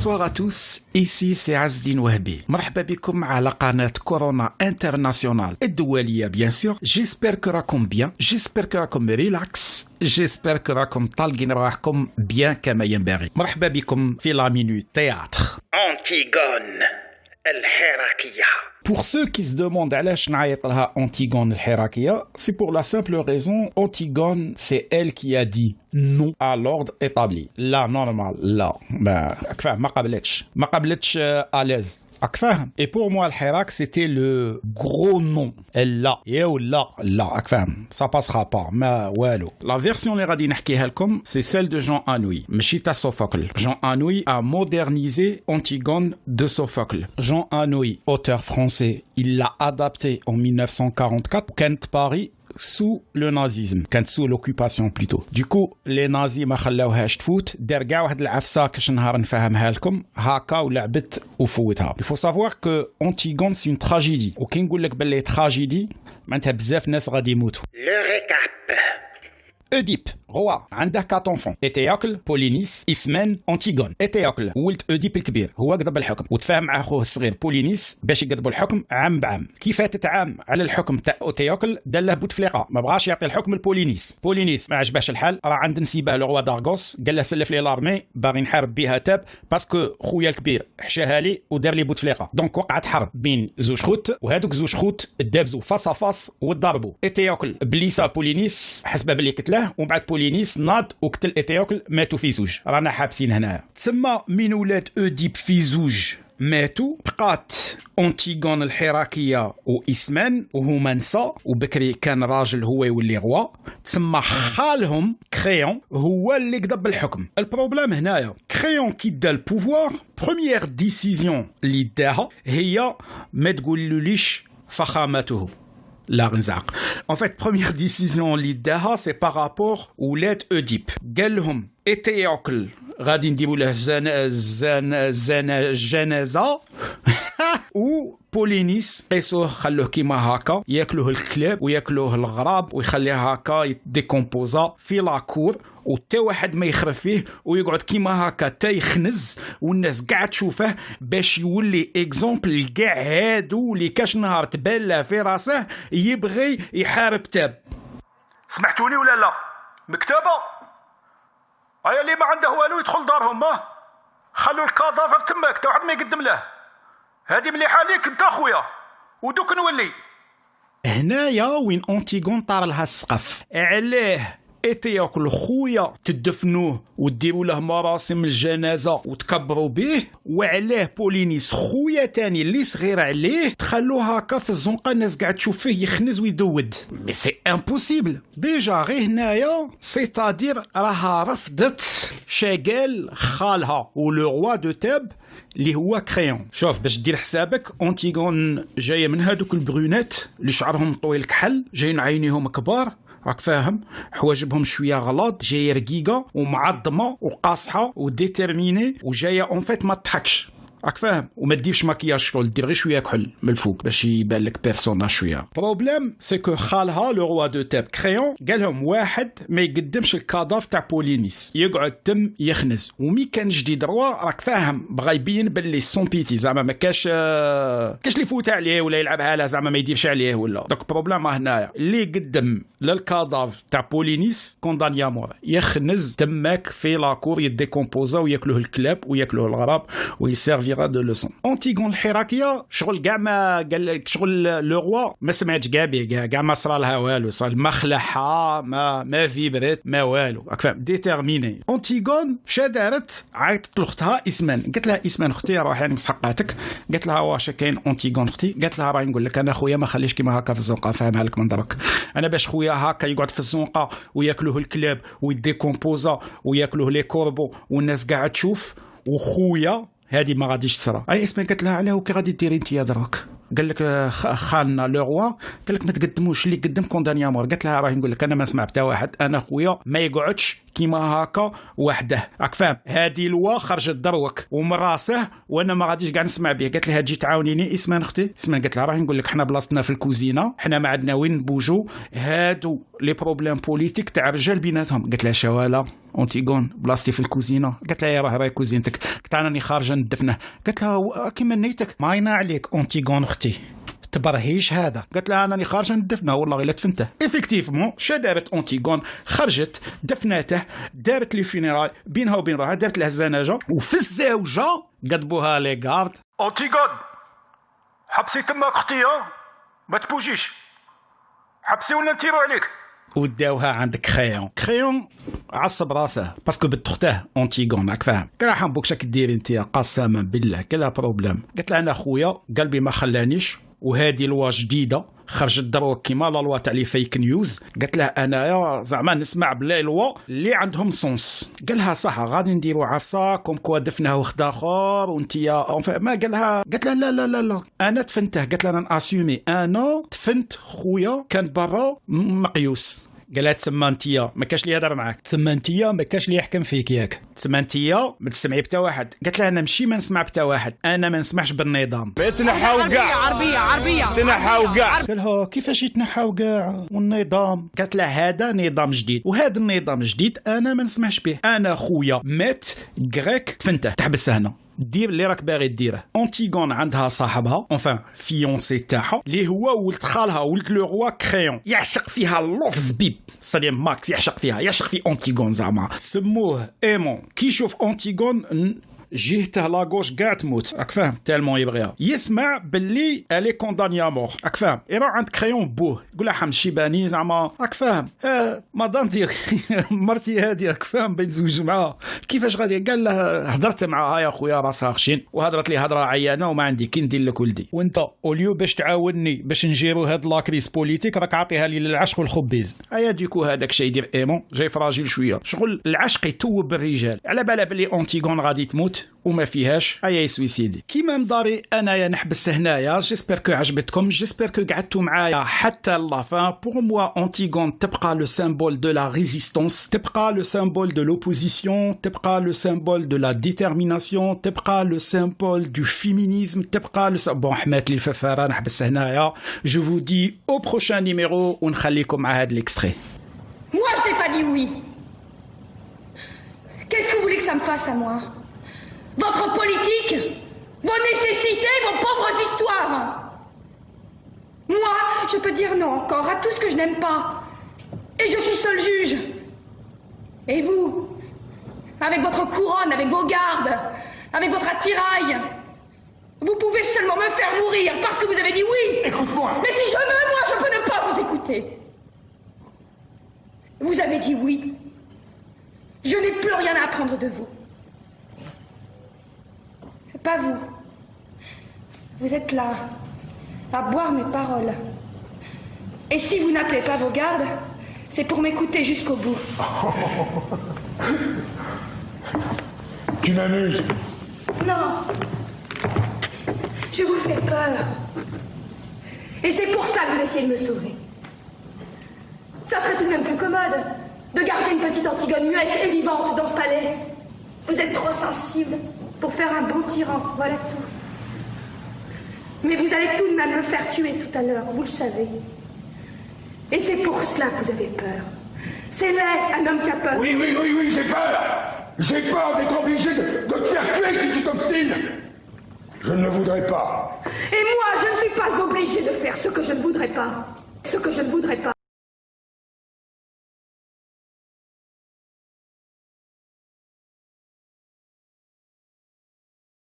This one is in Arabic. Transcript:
Bonsoir à tous, ici c'est Azdine Wahbi. مرحبا بكم على قناة كورونا انترناسيونال الدولية bien sûr. J'espère que راكم bien, j'espère que راكم ريلاكس, j'espère que راكم طالقين رواحكم bien كما ينبغي. مرحبا بكم في لا مينوت تياتر. أنتيغون الحراكية. Pour ceux qui se demandent علاش نعيط لها Antigone الحراكية, c'est pour la simple raison Antigone c'est elle qui a dit non à l'ordre établi. لا normal لا كفاه ما قبلتش à l'aise. Et pour moi, le Hirak, c'était le gros nom. Là, ça passera pas. Mais ouais, la version les radis n'hkihelkom, c'est celle de Jean Anouilh, Meshita Sophocle. Jean Anouilh a modernisé Antigone de Sophocle. Jean Anouilh, auteur français, il l'a adapté en 1944 Kent Paris sous le nazisme, كانت sous l'occupation plutôt. Du coup, les nazis ما خلاوهاش تفوت، دار كاع واحد العفسه كاش نهار نفهمها لكم هكا ولعبت وفوتها. Il faut savoir que Antigone c'est une tragédie. وكي نقول لك باللي tragédie معناتها بزاف ناس غادي يموتوا. Le récap. Oedipe, roi, عنده 4 enfants. Étéocle, Polynice, Ismène, Antigone. Étéocle ولد أوديب الكبير هو قضب الحكم وتفاهم مع أخوه الصغير بولينيس باش يقضبوا الحكم عام بعام. كي فاتت عام على الحكم تاع أوتيوكل دار له بوتفليقة ما بغاش يعطي الحكم لبولينيس. بولينيس ما عجباش الحال راه عند نسيبه لو روا دارغوس قال له سلف لي لارمي باغي نحارب بها تاب باسكو خويا الكبير حشاها لي ودار لي بوتفليقة. دونك وقعت حرب بين زوج خوت وهذوك زوج خوت دابزوا فاس فاس وضربوا. إيتيوكل بليسا بولينيس حسب باللي قتله ومن بعد بولينيس ناض وقتل إيتيوكل ماتوا في زوج. رانا حابسين هنا. تسمى من ولاد أوديب في زوج ماتوا بقات أنتيغون الحراكية وإسمان وهما نساء وبكري كان راجل هو يولي غوا. تسمى خالهم كريون هو اللي قضب الحكم. البروبليم هنايا كريون كي دا البوفوار بروميير ديسيزيون اللي داها هي ما تقولوليش فخامته لا غنزعق. En fait, première décision اللي داها c'est par rapport ولاد أوديب. قال لهم إيتيوكل غادي نديروا له جنازة و بولينيس قيسوه خلوه كيما هكا ياكلوه الكلاب وياكلوه الغراب ويخليه هكا يديكومبوزا في لاكور وتا واحد ما يخرف فيه ويقعد كيما هكا تا يخنز والناس قاعد تشوفه باش يولي اكزومبل كاع هادو اللي كاش نهار تبان في راسه يبغي يحارب تاب. سمعتوني ولا لا؟ مكتبه هيا اللي ما عنده والو يدخل دارهم ما خلوا الكادافر تماك تا واحد ما يقدم له. هادي مليحه ليك انت اخويا ودوك نولي هنايا وين أنتيغون طار لها السقف. علاه إيتيوكل خويا تدفنوه وديروا له مراسم الجنازه وتكبروا به وعلاه بولينيس خويا تاني اللي صغير عليه تخلوه هكا في الزنقه الناس قاعد تشوف فيه يخنز ويدود. مي سي امبوسيبل ديجا غير هنايا سيتادير راها رفضت شاقال خالها ولو روا دو تاب اللي هو كريون. شوف باش دير حسابك أنتيغون جايه من هادوك البرونات اللي شعرهم طويل كحل جايين عينيهم كبار راك فاهم حواجبهم شويه غلاط جايه رقيقه ومعظمه وقاصحه وديتيرميني وجايه اون فيت ما تضحكش راك فاهم وما ديرش مكياج شغل دير غير شويه كحل من الفوق باش يبان لك بيرسونا شويه. بروبليم سي كو خالها لو روا دو تاب كريون قال لهم واحد ما يقدمش الكاداف تاع بولينيس يقعد تم يخنز ومي كان جديد روا راك فاهم بغا يبين باللي سون بيتي زعما ما كاش اللي يفوت عليه ولا يلعبها له زعما ما يديرش عليه ولا. دونك بروبليم هنايا اللي قدم للكاداف تاع بولينيس كوندانيا مور يخنز تماك في لاكور يديكومبوزا وياكلوه الكلاب وياكلوه الغراب ويسيرفي de leçon. Antigone الحراكية شغل كاع ما قال لك شغل لو روا ما سمعتش كاع ما صرا لها والو صار مخلحة ما فيبرت ما والو راك فاهم ديتيرميني. أنتيغون شا دارت عيطت لاختها إسمان قالت لها إسمان اختي روحي انا مسحقاتك قالت لها واش كاين أنتيغون اختي قالت لها راهي نقول لك انا خويا ما خليش كيما هكا في الزنقة فاهمها لك من درك انا باش خويا هكا يقعد في الزنقة وياكلوه الكلاب ويديكومبوزا وياكلوه لي كوربو والناس قاعد تشوف وخويا هذه ما غاديش تصرا. اي اسمها قالت لها علاه وكي غادي ديري انت يا دروك قال لك خالنا لو روا قال لك ما تقدموش اللي قدم كوندانيا مور. قالت لها راهي نقول لك انا ما نسمع حتى واحد انا خويا ما يقعدش كيما هكا وحده، راك فاهم؟ هذه لوا خرجت دروك ومن راسه، وانا ما غاديش كاع نسمع به. قالت لها تجي تعاونيني اسمان اختي، اسمان قالت لها راهي نقول لك حنا بلاصتنا في الكوزينه، حنا ما عندنا وين نبوجو، هادو لي بروبليم بوليتيك تاع الرجال بيناتهم. قالت لها شوالا اونتيغون بلاصتي في الكوزينه. قالت لها يا راهي كوزينتك. قلت راني خارجه ندفنه. قالت لها كيما نيتك ماينا عليك اونتيغون اختي، تبرهيش هذا. قالت لها انا خارجه ندفنه والله الا دفنته. افكتيفمون شا دارت اونتيغون؟ خرجت دفناته، دارت لي فينيرال بينها وبين روحها، دارت له الزناجه، وفي الزاوجه قضبوها لي غارد. اونتيغون حبسي تماك اختي، ما تبوجيش، حبسي ولا نتيرو عليك. وداوها عند كريون عصب راسه باسكو بنت اختها اونتيغون، راك فاهم؟ قال لها حنبوك شاك ديري انت قسما بالله، قال لها بروبليم. قالت لها انا خويا قلبي ما خلانيش، وهذه لوا جديده خرجت دروك كيما لا لوا تاع لي فيك نيوز. قالت لها انايا زعما نسمع بلا لوا اللي عندهم سونس. قال لها صح غادي نديروا عفسه كوم كوا دفنه وخد اخر وانت ما قال لها. قالت لها لا لا لا لا انا تفنته. قالت لها انا اسيومي انا تفنت خويا كان برا مقيوس. قالت تسمى انتيا ما كاش لي يهضر معاك، تسمى انتيا ما كاش لي يحكم فيك ياك، تسمى انتيا ما تسمعي بتا واحد. قالت لها انا ماشي ما نسمع بتا واحد، انا ما نسمعش بالنظام. تنحاو كاع عربيه تنحاو كاع. قال لها كيفاش يتنحاو كاع والنظام؟ قالت لها هذا نظام جديد، وهذا النظام الجديد انا ما نسمعش به. انا خويا مات غريك تفنته، تحبس هنا دير اللي راك باغي ديره. اونتيغون عندها صاحبها اونفان فيونسي تاعها اللي هو ولد خالها ولد لو روا كريون، يعشق فيها لوف زبيب سليم ماكس، يعشق فيها، يعشق في اونتيغون زعما سموه ايمون. كي يشوف اونتيغون جهته لاغوش كاع تموت، راك فاهم؟ تالمون يبغيها. يسمع باللي الي كوندانيا مور، راك فاهم؟ يروح عند كريون بوه يقول لها حمد شيباني زعما، راك فاهم؟ مدام ديالك مرتي هادي راك فاهم بنتزوج معاها كيفاش غادي؟ قال له هضرت معاها يا خويا راسها خشين وهضرت لي هضره عيانه وما عندي كي ندير لك ولدي، وانت اوليو باش تعاوني باش نجيرو هاد لاكريس بوليتيك راك عاطيها لي للعشق والخبيز. ايا ديكو هذاك الشيء يدير ايمون جاي فراجيل شويه، شغل العشق يتوب الرجال، على بالها بلي اونتيغون غادي تموت وما فيهاش ايا سويسيدي. كيما مداري انايا نحبس هنايا. جيسبر كو عجبتكم، جيسبر كو قعدتوا معايا حتى لافان. بور موا اونتيغون تبقى لو سيمبول دو لا ريزيستانس، تبقى لو سيمبول دو لوبوزيسيون، تبقى لو سيمبول دو لا ديتيرميناسيون، تبقى لو سيمبول دو فيمينيزم، تبقى لو بون حمات لي الففاره نحبس هنايا. جو فو دي او بروشان نيميرو ونخليكم مع هاد ليكستري. Moi je t'ai pas dit oui. Qu'est-ce que vous voulez que ça me fasse à moi? Votre politique, vos nécessités, vos pauvres histoires. Moi, je peux dire non encore à tout ce que je n'aime pas. Et je suis seul juge. Et vous, avec votre couronne, avec vos gardes, avec votre attirail, vous pouvez seulement me faire mourir parce que vous avez dit oui. Écoute-moi. Mais si je veux, moi, je peux ne pas vous écouter. Vous avez dit oui. Je n'ai plus rien à apprendre de vous. Pas vous. Vous êtes là, à boire mes paroles. Et si vous n'appelez pas vos gardes, c'est pour m'écouter jusqu'au bout. Tu m'amuses. Non. Je vous fais peur. Et c'est pour ça que vous essayez de me sauver. Ça serait tout de même plus commode de garder une petite Antigone muette et vivante dans ce palais. Vous êtes trop sensible pour faire un bon tyran, voilà tout. Mais vous allez tout de même me faire tuer tout à l'heure, vous le savez. Et c'est pour cela que vous avez peur. C'est laid, un homme qui a peur. Oui, j'ai peur. J'ai peur d'être obligé de te faire tuer si tu t'obstines. Je ne le voudrais pas. Et moi, je ne suis pas obligée de faire ce que je ne voudrais pas. Ce que je ne voudrais pas.